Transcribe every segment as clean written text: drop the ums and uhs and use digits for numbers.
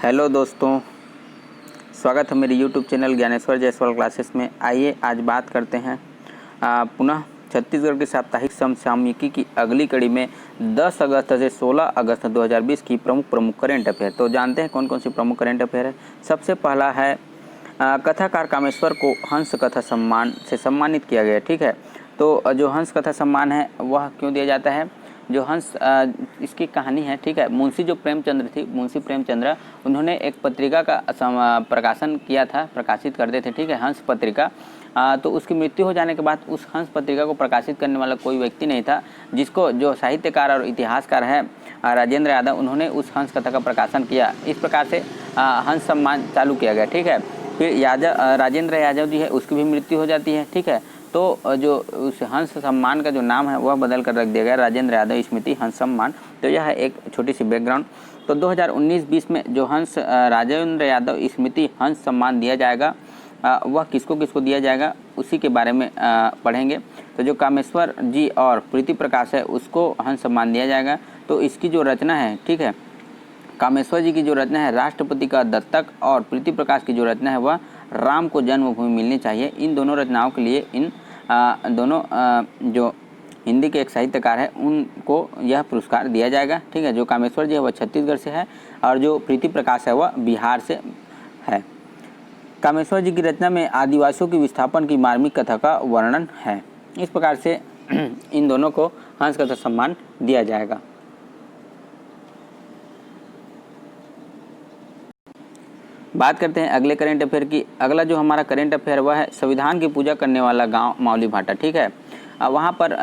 Hello दोस्तों, स्वागत है मेरे YouTube channel Dnyaneshwar Jaiswal classes में। आइए आज बात करते हैं पुनः छत्तीसगढ़ की साप्ताहिक समसामयिकी की अगली कड़ी में 10 अगस्त से 16 अगस्त 2020 की प्रमुख करेंट अफेयर। तो जानते हैं कौन कौन सी प्रमुख करेंट अफेयर है। सबसे पहला है कथाकार कामेश्वर को हंस कथा सम्मान से सम्मानित किया गया। ठीक है, तो जो हंस कथा सम्मान है वह क्यों दिया जाता है? जो हंस इसकी कहानी है, ठीक है, मुंशी जो प्रेमचंद्र थी, मुंशी प्रेमचंद्र, उन्होंने एक पत्रिका का प्रकाशन किया था, प्रकाशित करते थे, ठीक है, हंस पत्रिका। तो उसकी मृत्यु हो जाने के बाद उस हंस पत्रिका को प्रकाशित करने वाला कोई व्यक्ति नहीं था, जिसको जो साहित्यकार और इतिहासकार है राजेंद्र यादव, उन्होंने उस हंस कथा का प्रकाशन किया। इस प्रकार से हंस सम्मान चालू किया गया। ठीक है, फिर राजेंद्र यादव जी है, उसकी भी मृत्यु हो जाती है। ठीक है, तो जो उस हंस सम्मान का जो नाम है वह बदल कर रख दिया गया, राजेंद्र यादव स्मृति हंस सम्मान। तो यह है एक छोटी सी बैकग्राउंड। तो 2019-20 में जो हंस राजेंद्र यादव स्मृति हंस सम्मान दिया जाएगा, वह किसको किसको दिया जाएगा उसी के बारे में पढ़ेंगे। तो जो कामेश्वर जी और प्रीति प्रकाश है उसको हंस सम्मान दिया जाएगा। तो इसकी जो रचना है, ठीक है, कामेश्वर जी की जो रचना है राष्ट्रपति का दत्तक, और प्रीति प्रकाश की जो रचना है वह राम को जन्मभूमि मिलनी चाहिए। इन दोनों रचनाओं के लिए इन दोनों जो हिंदी के एक साहित्यकार है उनको यह पुरस्कार दिया जाएगा। ठीक है, जो कामेश्वर जी है वह छत्तीसगढ़ से है और जो प्रीति प्रकाश है वह बिहार से है। कामेश्वर जी की रचना में आदिवासियों की विस्थापन की मार्मिक कथा का वर्णन है। इस प्रकार से इन दोनों को हंस कथा सम्मान दिया जाएगा। बात करते हैं अगले करेंट अफेयर की। अगला जो हमारा करेंट अफेयर वह है संविधान की पूजा करने वाला गांव मावलीभाटा। ठीक है, वहाँ पर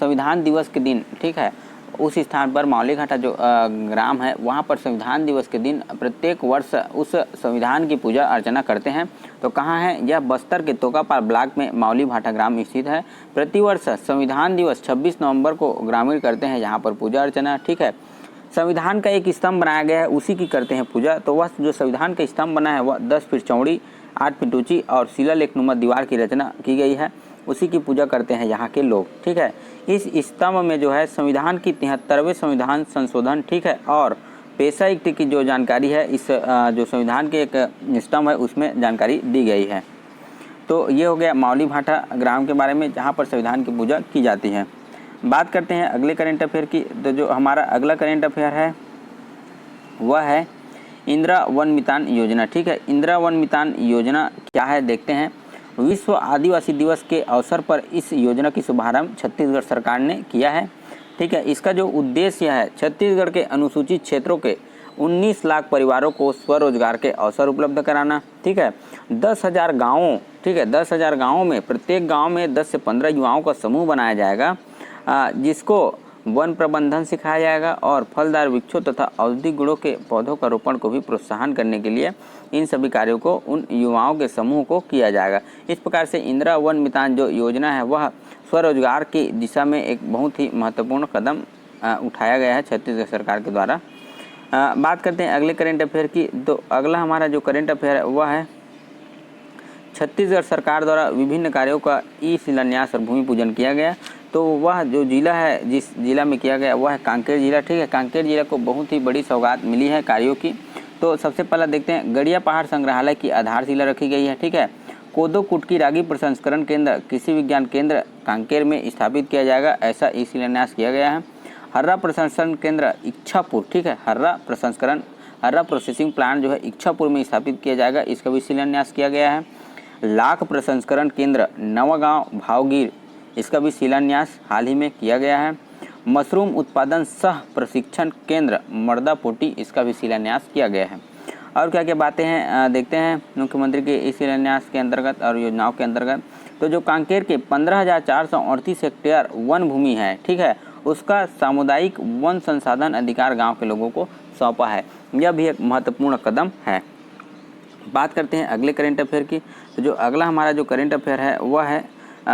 संविधान दिवस के दिन, ठीक है, उस स्थान पर मावलीभाटा जो ग्राम है वहाँ पर संविधान दिवस के दिन प्रत्येक वर्ष उस संविधान की पूजा अर्चना करते हैं। तो कहाँ है यह? बस्तर के तोकापाल ब्लॉक में मावलीभाटा ग्राम स्थित है। प्रतिवर्ष संविधान दिवस 26 नवंबर को ग्रामीण करते हैं यहाँ पर पूजा अर्चना। ठीक है, संविधान का एक स्तंभ बनाया गया है, उसी की करते हैं पूजा। तो वह जो संविधान का स्तंभ बना है वह 10 फीट चौड़ी, 8 फीट ऊंची और शिलालेखनुमा दीवार की रचना की गई है, उसी की पूजा करते हैं यहाँ के लोग। ठीक है, इस स्तंभ में जो है संविधान की 73वें संविधान संशोधन, ठीक है, और पेशा एक्ट की जो जानकारी है इस जो संविधान के एक स्तंभ है उसमें जानकारी दी गई है। तो ये हो गया मावलीभाटा ग्राम के बारे में जहाँ पर संविधान की पूजा की जाती है। बात करते हैं अगले करेंट अफेयर की। तो जो हमारा अगला करेंट अफेयर है वह है इंदिरा वन मितान योजना। ठीक है, इंदिरा वन मितान योजना क्या है देखते हैं। विश्व आदिवासी दिवस के अवसर पर इस योजना की शुभारंभ छत्तीसगढ़ सरकार ने किया है। ठीक है, इसका जो उद्देश्य है छत्तीसगढ़ के अनुसूचित क्षेत्रों के 19 लाख परिवारों को स्वरोजगार के अवसर उपलब्ध कराना। ठीक है, 10,000 गाँवों, ठीक है, 10,000 गाँवों में प्रत्येक गाँव में 10 से 15 युवाओं का समूह बनाया जाएगा, जिसको वन प्रबंधन सिखाया जाएगा और फलदार वृक्षों तथा औषधि गुणों के पौधों का रोपण को भी प्रोत्साहन करने के लिए इन सभी कार्यों को उन युवाओं के समूह को किया जाएगा। इस प्रकार से इंदिरा वन मितान जो योजना है वह स्वरोजगार की दिशा में एक बहुत ही महत्वपूर्ण कदम उठाया गया है छत्तीसगढ़ सरकार के द्वारा। बात करते हैं अगले करेंट अफेयर की। तो अगला हमारा जो करेंट अफेयर है वह है छत्तीसगढ़ सरकार द्वारा विभिन्न कार्यों का ई शिलान्यास और भूमि पूजन किया गया। तो वह जो जिला है जिस जिला में किया गया वह है कांकेर जिला। ठीक है, कांकेर जिला को बहुत ही बड़ी सौगात मिली है कार्यों की। तो सबसे पहला देखते हैं गड़िया पहाड़ संग्रहालय की आधारशिला रखी गई है। ठीक है, कोदो कुटकी रागी प्रसंस्करण केंद्र कृषि विज्ञान केंद्र कांकेर में स्थापित किया जाएगा, ऐसा ई शिलान्यास किया गया है। हर्रा प्रसंस्करण केंद्र इच्छापुर, ठीक है, हर्रा प्रोसेसिंग प्लांट जो है इच्छापुर में स्थापित किया जाएगा, इसका भी शिलान्यास किया गया है। लाख प्रसंस्करण केंद्र नवागांव भावगीर, इसका भी शिलान्यास हाल ही में किया गया है। मशरूम उत्पादन सह प्रशिक्षण केंद्र मर्दापोटी, इसका भी शिलान्यास किया गया है। और क्या क्या बातें हैं देखते हैं मुख्यमंत्री के इस शिलान्यास के अंतर्गत और योजनाओं के अंतर्गत। तो जो कांकेर के 15,438 हेक्टेयर वन भूमि है, ठीक है, उसका सामुदायिक वन संसाधन अधिकार गाँव के लोगों को सौंपा है। यह भी एक महत्वपूर्ण कदम है। बात करते हैं अगले करेंट अफेयर की। तो जो अगला हमारा जो करेंट अफेयर है वह है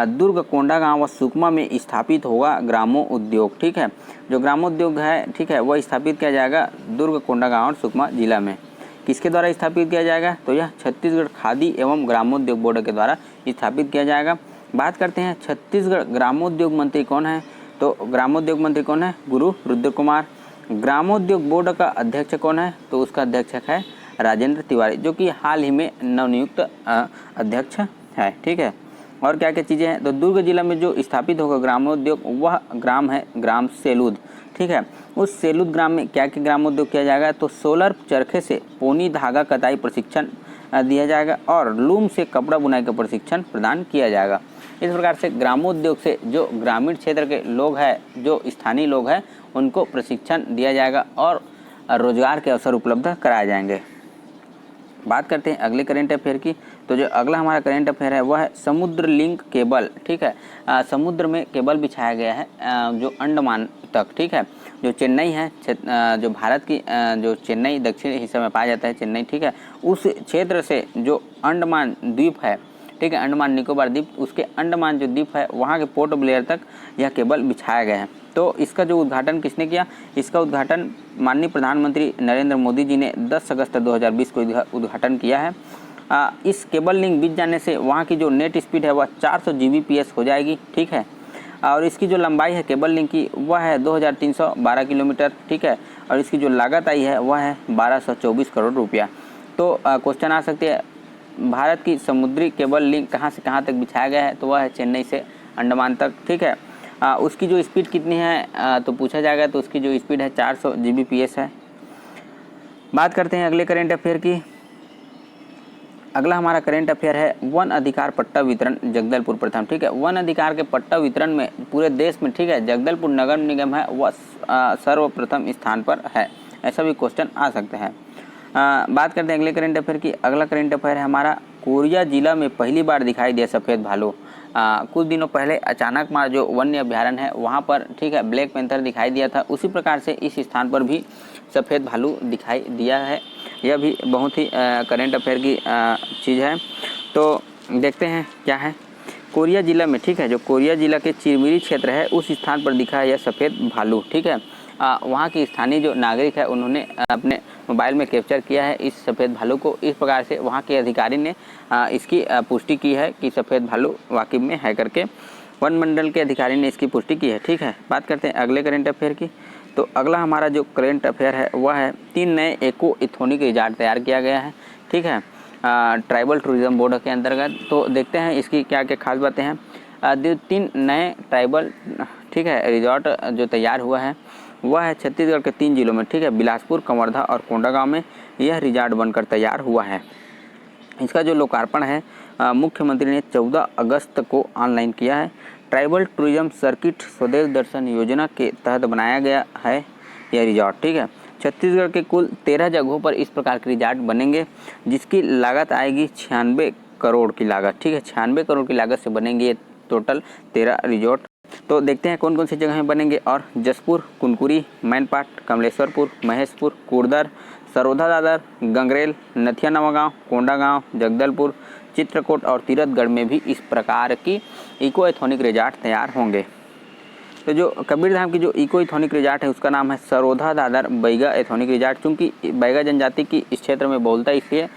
दुर्ग कोंडागांव व सुकमा में स्थापित होगा ग्रामोद्योग। ठीक है, जो ग्रामोद्योग है, ठीक है, वह स्थापित किया जाएगा दुर्ग कोंडागांव और सुकमा जिला में। किसके द्वारा स्थापित किया जाएगा? तो यह छत्तीसगढ़ खादी एवं ग्रामोद्योग बोर्ड के द्वारा स्थापित किया जाएगा। बात करते हैं छत्तीसगढ़ ग्रामोद्योग मंत्री कौन है? तो ग्रामोद्योग मंत्री कौन है? गुरु रुद्र कुमार। ग्रामोद्योग बोर्ड का अध्यक्ष कौन है? तो उसका अध्यक्ष है राजेंद्र तिवारी, जो कि हाल ही में नवनियुक्त अध्यक्ष है। ठीक है, और क्या क्या चीज़ें हैं, तो दुर्ग जिला में जो स्थापित होगा ग्रामोद्योग वह ग्राम है ग्राम सेलूद। ठीक है, उस सेलूद ग्राम में क्या क्या ग्रामोद्योग किया जाएगा, तो सोलर चरखे से पोनी धागा कताई प्रशिक्षण दिया जाएगा और लूम से कपड़ा बुनाई का प्रशिक्षण प्रदान किया जाएगा। इस प्रकार से ग्रामोद्योग से जो ग्रामीण क्षेत्र के लोग हैं, जो स्थानीय लोग हैं, उनको प्रशिक्षण दिया जाएगा और रोजगार के अवसर उपलब्ध कराए जाएंगे। बात करते हैं अगले करेंट अफेयर की, तो जो अगला हमारा करेंट अफेयर है वह है समुद्र लिंक केबल। ठीक है, समुद्र में केबल बिछाया गया है जो अंडमान तक। ठीक है, जो चेन्नई है, जो भारत की जो चेन्नई दक्षिण हिस्से में पाया जाता है चेन्नई, ठीक है, उस क्षेत्र से जो अंडमान द्वीप है, ठीक है, अंडमान निकोबार द्वीप, उसके अंडमान जो द्वीप है वहाँ के पोर्ट ब्लेयर तक यह केबल बिछाया गया है। तो इसका जो उद्घाटन किसने किया, इसका उद्घाटन माननीय प्रधानमंत्री नरेंद्र मोदी जी ने 10 अगस्त 2020 को उद्घाटन किया है। इस केबल लिंक बिछ जाने से वहाँ की जो नेट स्पीड है वह 400 Gbps हो जाएगी। ठीक है, और इसकी जो लंबाई है केबल लिंक की वह है 2312 किलोमीटर। ठीक है, और इसकी जो लागत आई है वह है 1224 करोड़ रुपया। तो क्वेश्चन आ सकते हैं, भारत की समुद्री केबल लिंक कहाँ से कहाँ तक बिछाया गया है, तो वह है चेन्नई से अंडमान तक। ठीक है, उसकी जो स्पीड कितनी है तो पूछा जाएगा, तो उसकी जो स्पीड है 400 Gbps है। बात करते हैं अगले करेंट अफेयर की। अगला हमारा करेंट अफेयर है वन अधिकार पट्टा वितरण जगदलपुर प्रथम। ठीक है, वन अधिकार के पट्टा वितरण में पूरे देश में, ठीक है, जगदलपुर नगर निगम है वह सर्वप्रथम स्थान पर है। ऐसा भी क्वेश्चन आ सकते हैं। बात करते हैं अगले करेंट अफेयर की। अगला करेंट अफेयर है हमारा कोरिया जिला में पहली बार दिखाई दिया सफ़ेद भालू। कुछ दिनों पहले अचानक मार जो वन्य अभ्यारण्य है वहाँ पर, ठीक है, ब्लैक पैंथर दिखाई दिया था, उसी प्रकार से इस स्थान पर भी सफ़ेद भालू दिखाई दिया है। यह भी बहुत ही करेंट अफेयर की चीज़ है। तो देखते हैं क्या है। कोरिया जिला में, ठीक है, जो कोरिया जिला के चिरमिरी क्षेत्र है उस स्थान पर दिखा है यह सफ़ेद भालू। ठीक है, वहाँ की स्थानीय जो नागरिक है उन्होंने अपने मोबाइल में कैप्चर किया है इस सफ़ेद भालू को। इस प्रकार से वहाँ के अधिकारी ने इसकी पुष्टि की है कि सफ़ेद भालू वाकई में है करके। वन मंडल के अधिकारी ने इसकी पुष्टि की है। ठीक है, बात करते हैं अगले करेंट अफेयर की। तो अगला हमारा जो करेंट अफेयर है वह है 3 नए एको इथोनिक रिजॉर्ट तैयार किया गया है। ठीक है, ट्राइबल टूरिज्म बोर्ड के अंतर्गत। तो देखते हैं इसकी क्या क्या खास बातें हैं। 3 नए ट्राइबल, ठीक है, रिजॉर्ट जो तैयार हुआ है वह है छत्तीसगढ़ के 3 जिलों में। ठीक है, बिलासपुर, कवर्धा और कोंडागांव में यह रिजॉर्ट बनकर तैयार हुआ है। इसका जो लोकार्पण है मुख्यमंत्री ने 14 अगस्त को ऑनलाइन किया है। ट्राइबल टूरिज्म सर्किट स्वदेश दर्शन योजना के तहत बनाया गया है यह रिजॉर्ट। ठीक है, छत्तीसगढ़ के कुल 13 जगहों पर इस प्रकार के रिजॉर्ट बनेंगे, जिसकी लागत आएगी 96 करोड़ की लागत। ठीक है, 96 करोड़ की लागत से बनेंगे ये टोटल 13 रिजॉर्ट। तो देखते हैं कौन कौन सी जगहें बनेंगे। और जसपुर, कुनकुरी, मैनपाट, कमलेश्वरपुर, महेशपुर, कुर्दर, सरोधा दादर, गंगरेल, नथिया नवागांव, कोंडागांव, जगदलपुर, चित्रकूट और तीरथगढ़ में भी इस प्रकार की इको एथोनिक रिजॉर्ट तैयार होंगे। तो जो कबीरधाम की जो इको इथोनिक रिजॉर्ट है उसका नाम है सरोधा दादर बैगा एथोनिक रिजॉर्ट। चूँकि बैगा जनजाति की इस क्षेत्र में बोलता है इसलिए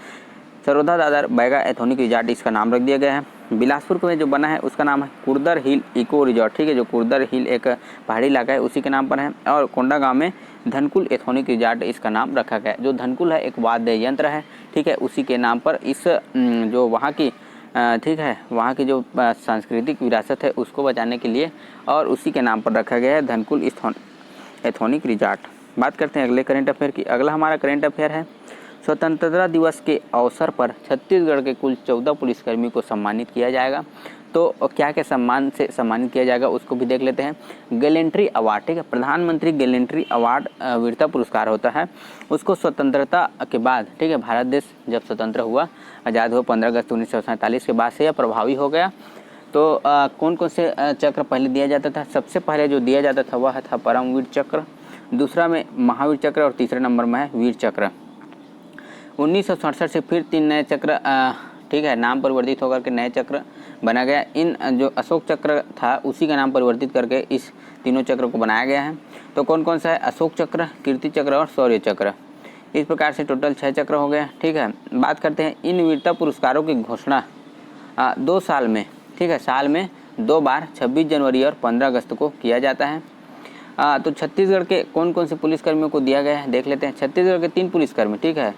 सरोधा दादर बैगा एथोनिक रिजॉर्ट इसका नाम रख दिया गया है। बिलासपुर में जो बना है उसका नाम है कुर्दर हिल इको रिजॉर्ट। ठीक है, जो कुर्दर हिल एक पहाड़ी इलाका है उसी के नाम पर है। और कोंडागांव में धनकुल एथोनिक रिजॉर्ट इसका नाम रखा गया है। जो धनकुल है एक वाद्य यंत्र है, ठीक है, उसी के नाम पर इस जो वहाँ की, ठीक है, वहाँ की जो सांस्कृतिक विरासत है उसको बचाने के लिए और उसी के नाम पर रखा गया है धनकुल एथोनिक रिजॉर्ट। बात करते हैं अगले करेंट अफेयर की। अगला हमारा करेंट अफेयर है स्वतंत्रता दिवस के अवसर पर छत्तीसगढ़ के कुल 14 पुलिसकर्मी को सम्मानित किया जाएगा। तो क्या क्या सम्मान से सम्मानित किया जाएगा उसको भी देख लेते हैं। गैलेंट्री अवार्ड, ठीक है, प्रधानमंत्री गैलेंट्री अवार्ड वीरता पुरस्कार होता है। उसको स्वतंत्रता के बाद, ठीक है, भारत देश जब स्वतंत्र हुआ, आज़ाद हुआ 15 अगस्त 1947 के बाद से यह प्रभावी हो गया। तो कौन कौन से चक्र पहले दिया जाता था? सबसे पहले जो दिया जाता था वह था परमवीर चक्र, दूसरा में महावीर चक्र और तीसरे नंबर में है वीर चक्र। 1967 से फिर 3 नए चक्र, ठीक है, नाम परिवर्तित होकर के नए चक्र बना गया। इन जो अशोक चक्र था उसी का नाम परिवर्तित करके इस तीनों चक्र को बनाया गया है। तो कौन कौन सा है? अशोक चक्र, कीर्ति चक्र और शौर्य चक्र। इस प्रकार से टोटल 6 चक्र हो गए। ठीक है, बात करते हैं इन वीरता पुरस्कारों की घोषणा 2 साल में, ठीक है, साल में 2 बार 26 जनवरी और 15 अगस्त को किया जाता है। तो छत्तीसगढ़ के कौन कौन से पुलिसकर्मियों को दिया गया है देख लेते हैं। छत्तीसगढ़ के 3 पुलिसकर्मी, ठीक है,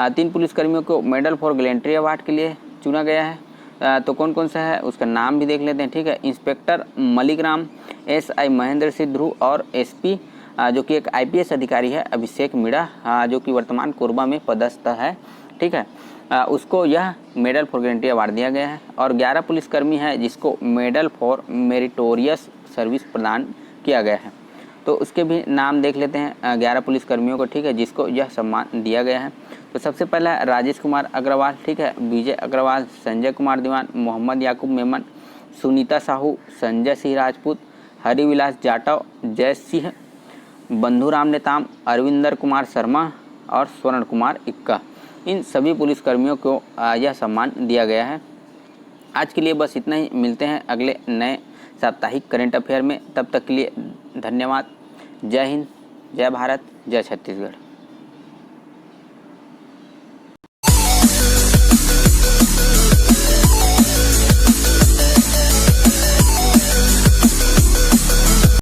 3 पुलिसकर्मियों को मेडल फॉर गैलेंट्री अवार्ड के लिए चुना गया है। तो कौन कौन सा है उसका नाम भी देख लेते हैं, ठीक है। इंस्पेक्टर मलिक राम, SI महेंद्र सिंह ध्रुव और SP जो कि एक IPS अधिकारी है अभिषेक मीणा जो कि वर्तमान कोरबा में पदस्थ है, ठीक है। उसको यह मेडल फॉर गैलेंट्री अवार्ड दिया गया है। और 11 पुलिसकर्मी हैं जिसको मेडल फॉर मेरिटोरियस सर्विस प्रदान किया गया है। तो उसके भी नाम देख लेते हैं 11 पुलिसकर्मियों को, ठीक है, जिसको यह सम्मान दिया गया है। तो सबसे पहला राजेश कुमार अग्रवाल, ठीक है, विजय अग्रवाल, संजय कुमार दीवान, मोहम्मद याकूब मेमन, सुनीता साहू, संजय सिंह राजपूत, हरिविलास जाटव, जय सिंह, बंधुराम नेताम, अरविंदर कुमार शर्मा और स्वर्ण कुमार इक्का, इन सभी पुलिसकर्मियों को यह सम्मान दिया गया है। आज के लिए बस इतना ही। मिलते हैं अगले नए साप्ताहिक करेंट अफेयर में। तब तक के लिए धन्यवाद। जय हिंद, जय भारत, जय छत्तीसगढ़।